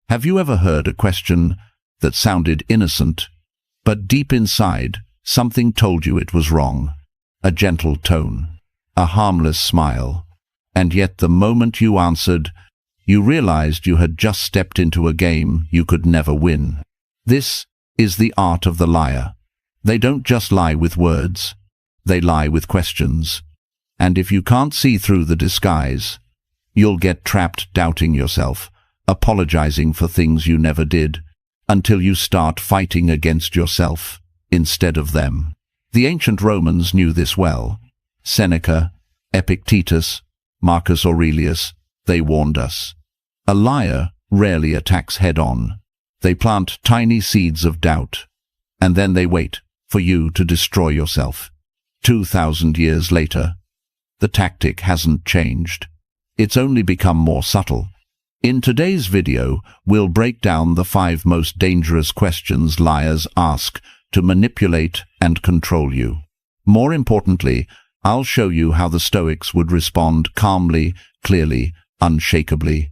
Have you ever heard a question that sounded innocent, but deep inside, something told you it was wrong? A gentle tone, a harmless smile, and yet the moment you answered, you realized you had just stepped into a game you could never win. This is the art of the liar. They don't just lie with words, they lie with questions. And if you can't see through the disguise, you'll get trapped doubting yourself, apologizing for things you never did, until you start fighting against yourself instead of them. The ancient Romans knew this well. Seneca, Epictetus, Marcus Aurelius, they warned us. A liar rarely attacks head-on. They plant tiny seeds of doubt, and then they wait for you to destroy yourself. 2,000 years later, the tactic hasn't changed. It's only become more subtle. In today's video, we'll break down the 5 most dangerous questions liars ask to manipulate and control you. More importantly, I'll show you how the Stoics would respond calmly, clearly, unshakably.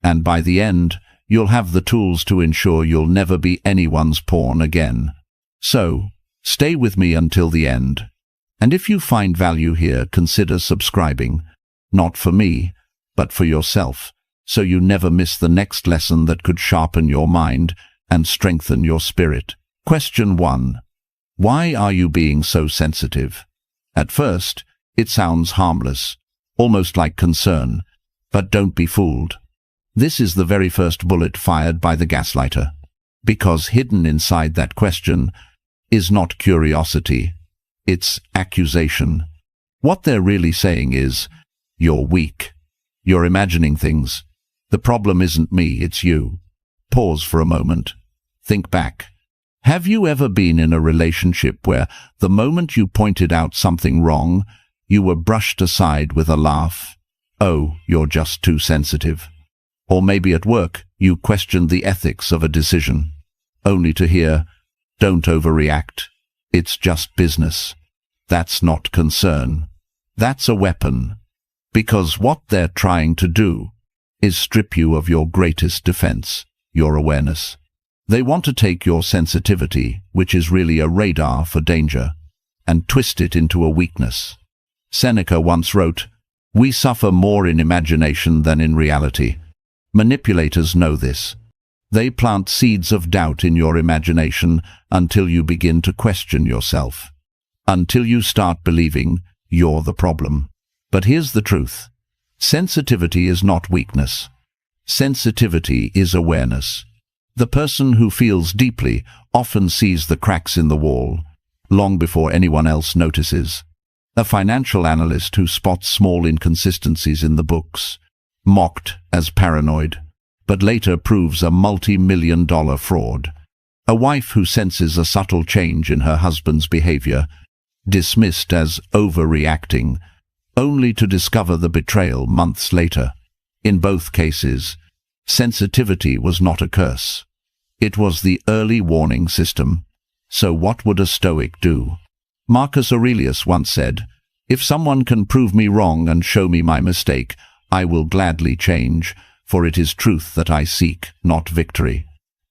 And by the end, you'll have the tools to ensure you'll never be anyone's pawn again. So, stay with me until the end. And if you find value here, consider subscribing, not for me, but for yourself, so you never miss the next lesson that could sharpen your mind and strengthen your spirit. Question 1. Why are you being so sensitive? At first, it sounds harmless, almost like concern, but don't be fooled. This is the very first bullet fired by the gaslighter, because hidden inside that question is not curiosity, it's accusation. What they're really saying is, you're weak. You're imagining things. The problem isn't me, it's you. Pause for a moment. Think back. Have you ever been in a relationship where the moment you pointed out something wrong, you were brushed aside with a laugh? Oh, you're just too sensitive. Or maybe at work, you questioned the ethics of a decision, only to hear, don't overreact. It's just business. That's not concern. That's a weapon. Because what they're trying to do is strip you of your greatest defense, your awareness. They want to take your sensitivity, which is really a radar for danger, and twist it into a weakness. Seneca once wrote, "We suffer more in imagination than in reality." Manipulators know this. They plant seeds of doubt in your imagination until you begin to question yourself, until you start believing you're the problem. But here's the truth. Sensitivity is not weakness. Sensitivity is awareness. The person who feels deeply often sees the cracks in the wall, long before anyone else notices. A financial analyst who spots small inconsistencies in the books, mocked as paranoid, but later proves a multi-million-dollar fraud. A wife who senses a subtle change in her husband's behavior, dismissed as overreacting, only to discover the betrayal months later. In both cases, sensitivity was not a curse. It was the early warning system. So what would a Stoic do? Marcus Aurelius once said, "If someone can prove me wrong and show me my mistake, I will gladly change, for it is truth that I seek, not victory."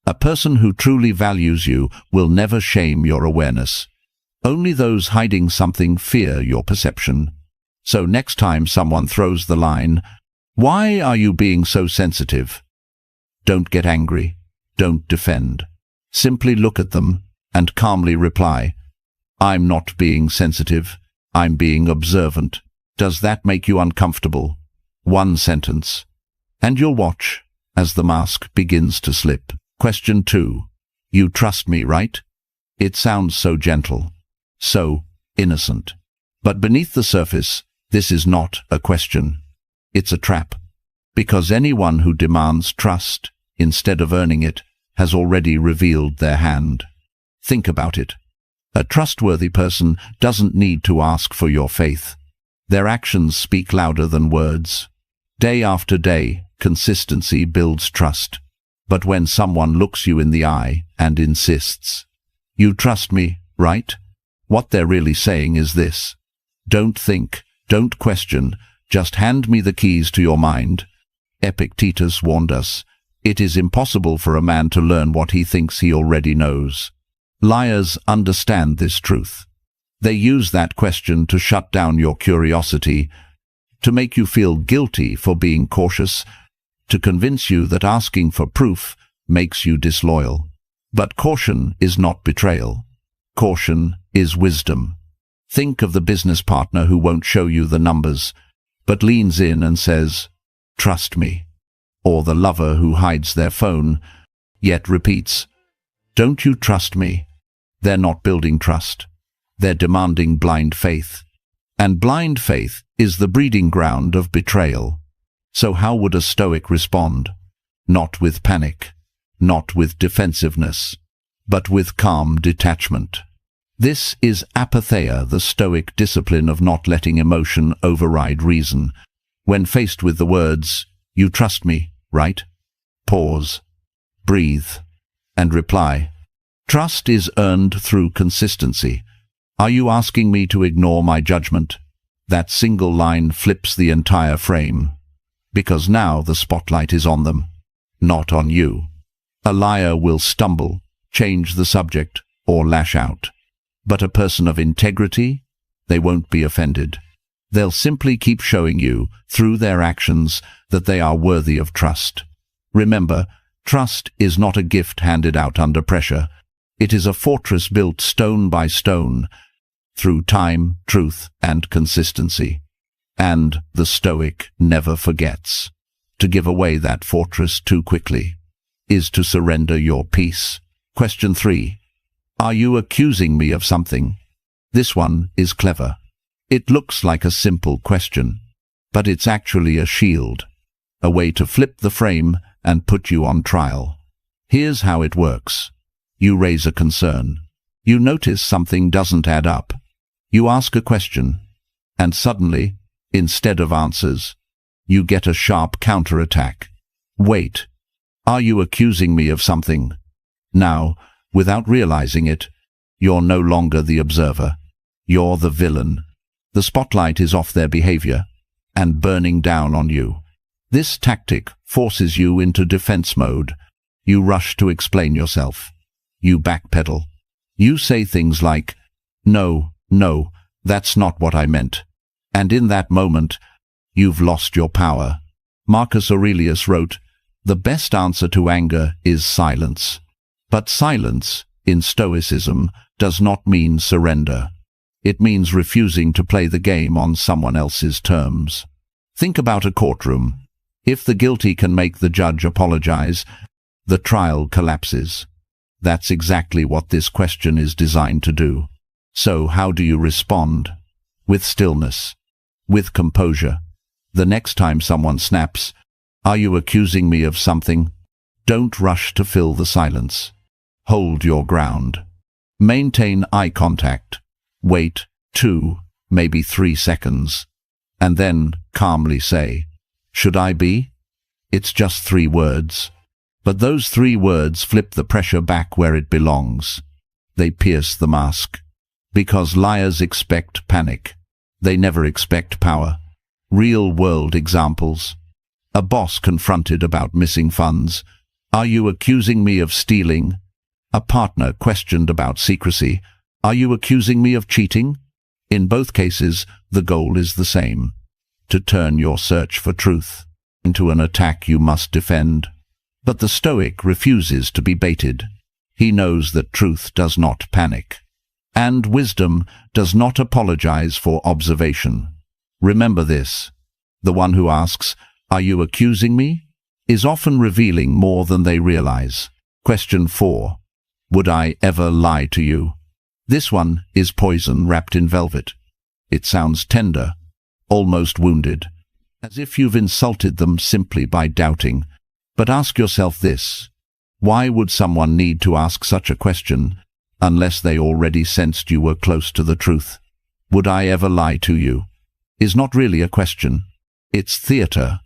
A person who truly values you will never shame your awareness. Only those hiding something fear your perception. So next time someone throws the line, "Why are you being so sensitive?" Don't get angry. Don't defend. Simply look at them and calmly reply, "I'm not being sensitive. I'm being observant. Does that make you uncomfortable?" One sentence, and you'll watch as the mask begins to slip. Question 2. You trust me, right? It sounds so gentle, so innocent. But beneath the surface, this is not a question. It's a trap. Because anyone who demands trust instead of earning it has already revealed their hand. Think about it. A trustworthy person doesn't need to ask for your faith. Their actions speak louder than words. Day after day, consistency builds trust. But when someone looks you in the eye and insists, "You trust me, right?" what they're really saying is this: don't think, don't question, just hand me the keys to your mind. Epictetus warned us, It is impossible for a man to learn what he thinks he already knows. Liars understand this truth. They use that question to shut down your curiosity, to make you feel guilty for being cautious, to convince you that asking for proof makes you disloyal. But caution is not betrayal. Caution is wisdom. Think of the business partner who won't show you the numbers, but leans in and says, "Trust me." Or the lover who hides their phone, yet repeats, "Don't you trust me?" They're not building trust. They're demanding blind faith. And blind faith is the breeding ground of betrayal. So how would a Stoic respond? Not with panic, not with defensiveness, but with calm detachment. This is apatheia, the Stoic discipline of not letting emotion override reason. When faced with the words, "You trust me, right?" Pause, breathe, and reply. Trust is earned through consistency. Are you asking me to ignore my judgment? That single line flips the entire frame, because now the spotlight is on them, not on you. A liar will stumble, change the subject, or lash out. But a person of integrity, they won't be offended. They'll simply keep showing you, through their actions, that they are worthy of trust. Remember, trust is not a gift handed out under pressure. It is a fortress built stone by stone, through time, truth, and consistency. And the Stoic never forgets. To give away that fortress too quickly is to surrender your peace. Question 3. Are you accusing me of something? This one is clever. It looks like a simple question, but it's actually a shield, a way to flip the frame and put you on trial. Here's how it works. You raise a concern. You notice something doesn't add up. You ask a question, and suddenly, instead of answers, you get a sharp counterattack. Wait, are you accusing me of something? Now, without realizing it, you're no longer the observer. You're the villain. The spotlight is off their behavior and burning down on you. This tactic forces you into defense mode. You rush to explain yourself. You backpedal. You say things like, "No, that's not what I meant." And in that moment, you've lost your power. Marcus Aurelius wrote, "The best answer to anger is silence." But silence, in Stoicism, does not mean surrender. It means refusing to play the game on someone else's terms. Think about a courtroom. If the guilty can make the judge apologize, the trial collapses. That's exactly what this question is designed to do. So how do you respond? With stillness, with composure. The next time someone snaps, "Are you accusing me of something?" Don't rush to fill the silence. Hold your ground. Maintain eye contact. Wait 2, maybe 3 seconds. And then calmly say, "Should I be?" It's just 3 words. But those 3 words flip the pressure back where it belongs. They pierce the mask. Because liars expect panic. They never expect power. Real-world examples. A boss confronted about missing funds. "Are you accusing me of stealing?" A partner questioned about secrecy. "Are you accusing me of cheating?" In both cases, the goal is the same: to turn your search for truth into an attack you must defend. But the Stoic refuses to be baited. He knows that truth does not panic. And wisdom does not apologize for observation. Remember this: the one who asks, "Are you accusing me?" is often revealing more than they realize. Question 4. Would I ever lie to you? This one is poison wrapped in velvet. It sounds tender, almost wounded, as if you've insulted them simply by doubting. But ask yourself this: why would someone need to ask such a question unless they already sensed you were close to the truth? Would I ever lie to you is not really a question. It's theater.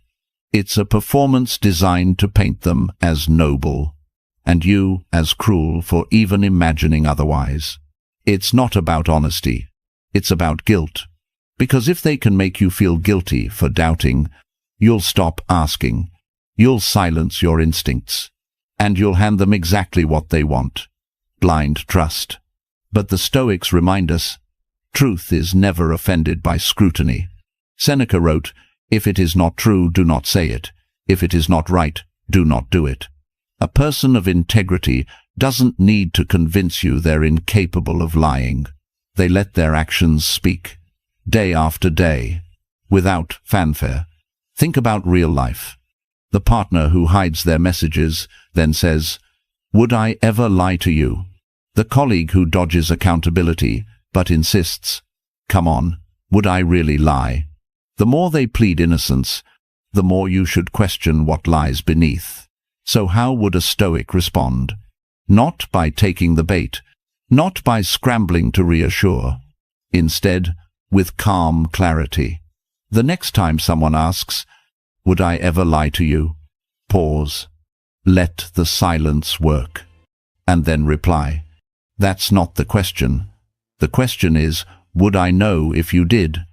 It's a performance designed to paint them as noble, and you as cruel for even imagining otherwise. It's not about honesty. It's about guilt. Because if they can make you feel guilty for doubting, you'll stop asking. You'll silence your instincts, and you'll hand them exactly what they want. Blind trust. But the Stoics remind us, truth is never offended by scrutiny. Seneca wrote, "If it is not true, do not say it. If it is not right, do not do it." A person of integrity doesn't need to convince you they're incapable of lying. They let their actions speak, day after day, without fanfare. Think about real life. The partner who hides their messages, then says, "Would I ever lie to you?" The colleague who dodges accountability, but insists, "Come on, would I really lie?" The more they plead innocence, the more you should question what lies beneath. So how would a Stoic respond? Not by taking the bait, not by scrambling to reassure. Instead, with calm clarity. The next time someone asks, "Would I ever lie to you?" Pause. Let the silence work. And then reply, "That's not the question. The question is, would I know if you did?"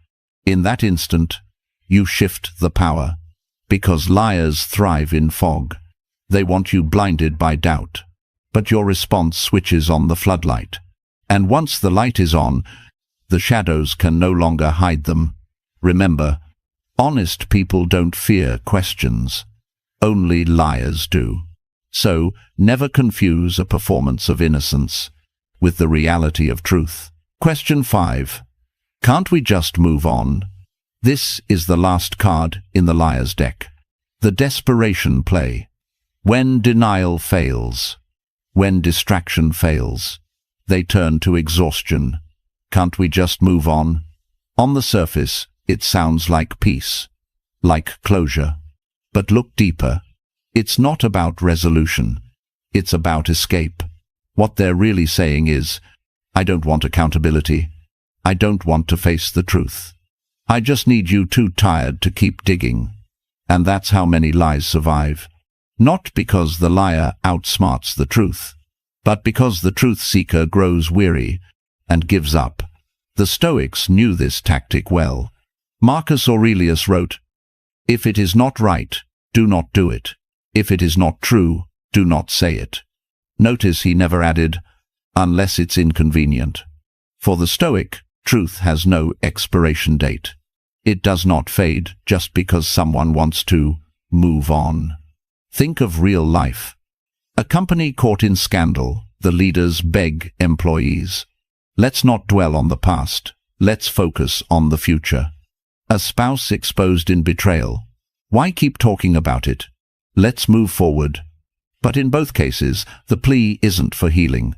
In that instant, you shift the power. Because liars thrive in fog. They want you blinded by doubt. But your response switches on the floodlight. And once the light is on, the shadows can no longer hide them. Remember, honest people don't fear questions. Only liars do. So, never confuse a performance of innocence with the reality of truth. Question 5. Can't we just move on? This is the last card in the liar's deck. The desperation play. When denial fails, when distraction fails, they turn to exhaustion. Can't we just move on? On the surface, it sounds like peace, like closure. But look deeper. It's not about resolution. It's about escape. What they're really saying is, "I don't want accountability. I don't want to face the truth. I just need you too tired to keep digging." And that's how many lies survive. Not because the liar outsmarts the truth, but because the truth seeker grows weary and gives up. The Stoics knew this tactic well. Marcus Aurelius wrote, "If it is not right, do not do it. If it is not true, do not say it." Notice he never added, "unless it's inconvenient." For the Stoic, truth has no expiration date. It does not fade just because someone wants to move on. Think of real life. A company caught in scandal, the leaders beg employees, "Let's not dwell on the past. Let's focus on the future." A spouse exposed in betrayal. "Why keep talking about it? Let's move forward." But in both cases, the plea isn't for healing.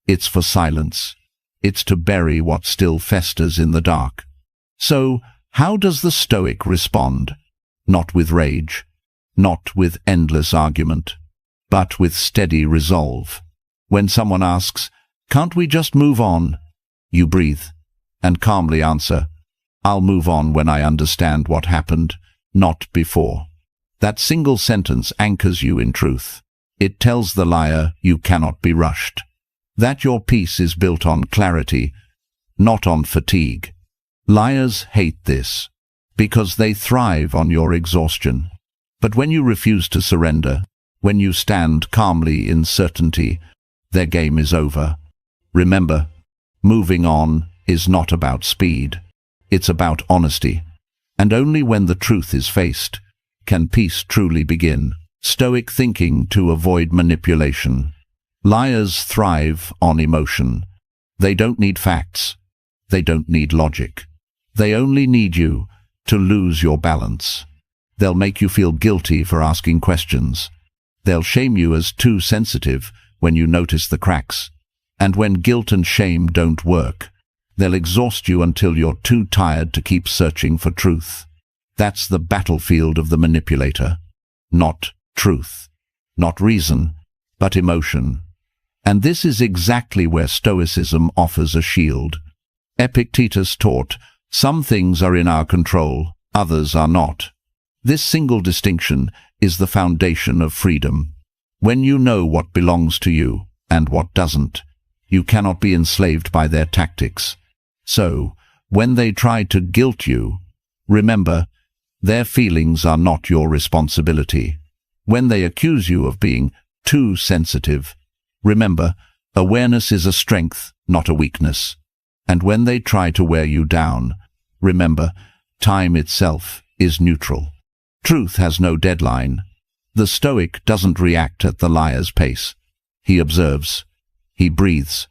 It's for silence. It's to bury what still festers in the dark. So, how does the Stoic respond? Not with rage, not with endless argument, but with steady resolve. When someone asks, "Can't we just move on?" you breathe and calmly answer, "I'll move on when I understand what happened, not before." That single sentence anchors you in truth. It tells the liar you cannot be rushed, that your peace is built on clarity, not on fatigue. Liars hate this, because they thrive on your exhaustion. But when you refuse to surrender, when you stand calmly in certainty, their game is over. Remember, moving on is not about speed. It's about honesty. And only when the truth is faced can peace truly begin. Stoic thinking to avoid manipulation. Liars thrive on emotion. They don't need facts. They don't need logic. They only need you to lose your balance. They'll make you feel guilty for asking questions. They'll shame you as too sensitive when you notice the cracks. And when guilt and shame don't work, they'll exhaust you until you're too tired to keep searching for truth. That's the battlefield of the manipulator. Not truth, not reason, but emotion. And this is exactly where Stoicism offers a shield. Epictetus taught, "Some things are in our control, others are not." This single distinction is the foundation of freedom. When you know what belongs to you and what doesn't, you cannot be enslaved by their tactics. So, when they try to guilt you, remember, their feelings are not your responsibility. When they accuse you of being too sensitive, remember, awareness is a strength, not a weakness. And when they try to wear you down, remember, time itself is neutral. Truth has no deadline. The Stoic doesn't react at the liar's pace. He observes. He breathes.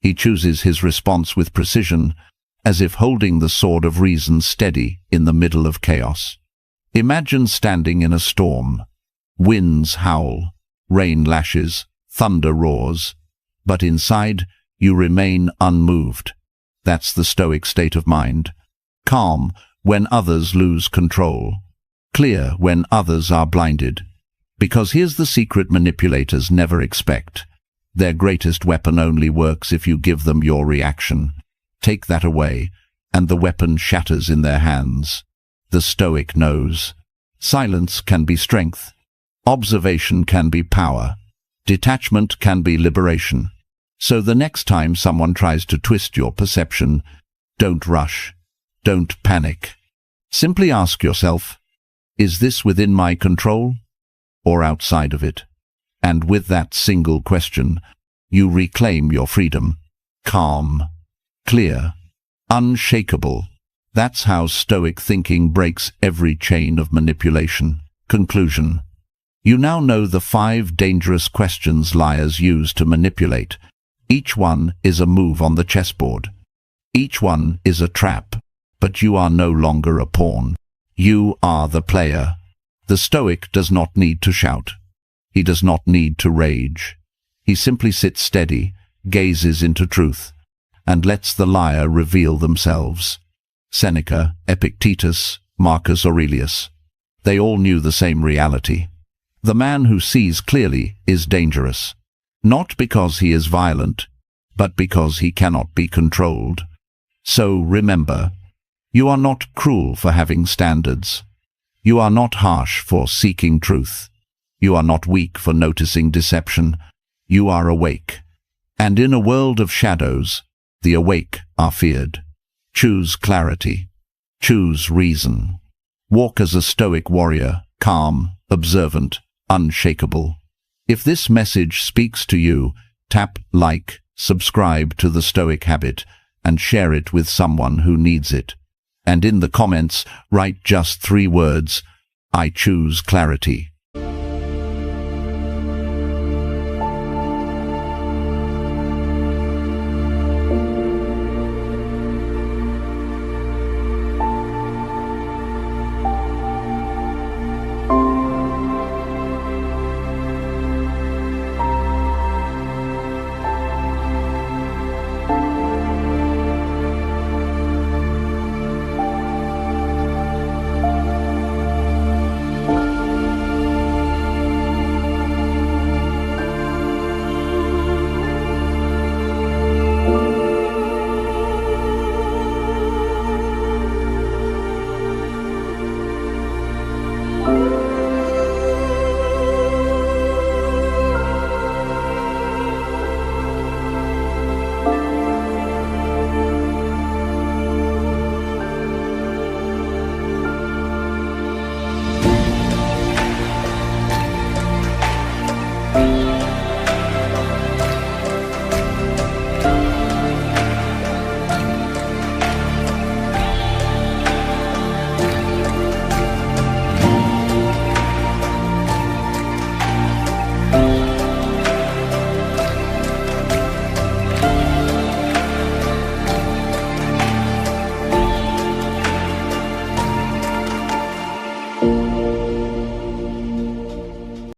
He chooses his response with precision, as if holding the sword of reason steady in the middle of chaos. Imagine standing in a storm. Winds howl, rain lashes, thunder roars, but inside you remain unmoved. That's the Stoic state of mind. Calm when others lose control. Clear when others are blinded. Because here's the secret manipulators never expect. Their greatest weapon only works if you give them your reaction. Take that away, and the weapon shatters in their hands. The Stoic knows. Silence can be strength. Observation can be power. Detachment can be liberation. So the next time someone tries to twist your perception, don't rush. Don't panic. Simply ask yourself, is this within my control or outside of it? And with that single question, you reclaim your freedom. Calm, clear, unshakable. That's how Stoic thinking breaks every chain of manipulation. Conclusion. You now know the 5 dangerous questions liars use to manipulate. Each one is a move on the chessboard. Each one is a trap, but you are no longer a pawn. You are the player. The Stoic does not need to shout. He does not need to rage. He simply sits steady, gazes into truth, and lets the liar reveal themselves. Seneca, Epictetus, Marcus Aurelius. They all knew the same reality. The man who sees clearly is dangerous, not because he is violent, but because he cannot be controlled. So remember, you are not cruel for having standards. You are not harsh for seeking truth. You are not weak for noticing deception. You are awake. And in a world of shadows, the awake are feared. Choose clarity. Choose reason. Walk as a Stoic warrior, calm, observant, unshakable. If this message speaks to you, tap like, subscribe to the Stoic Habit, and share it with someone who needs it. And in the comments, write just 3 words, I choose clarity.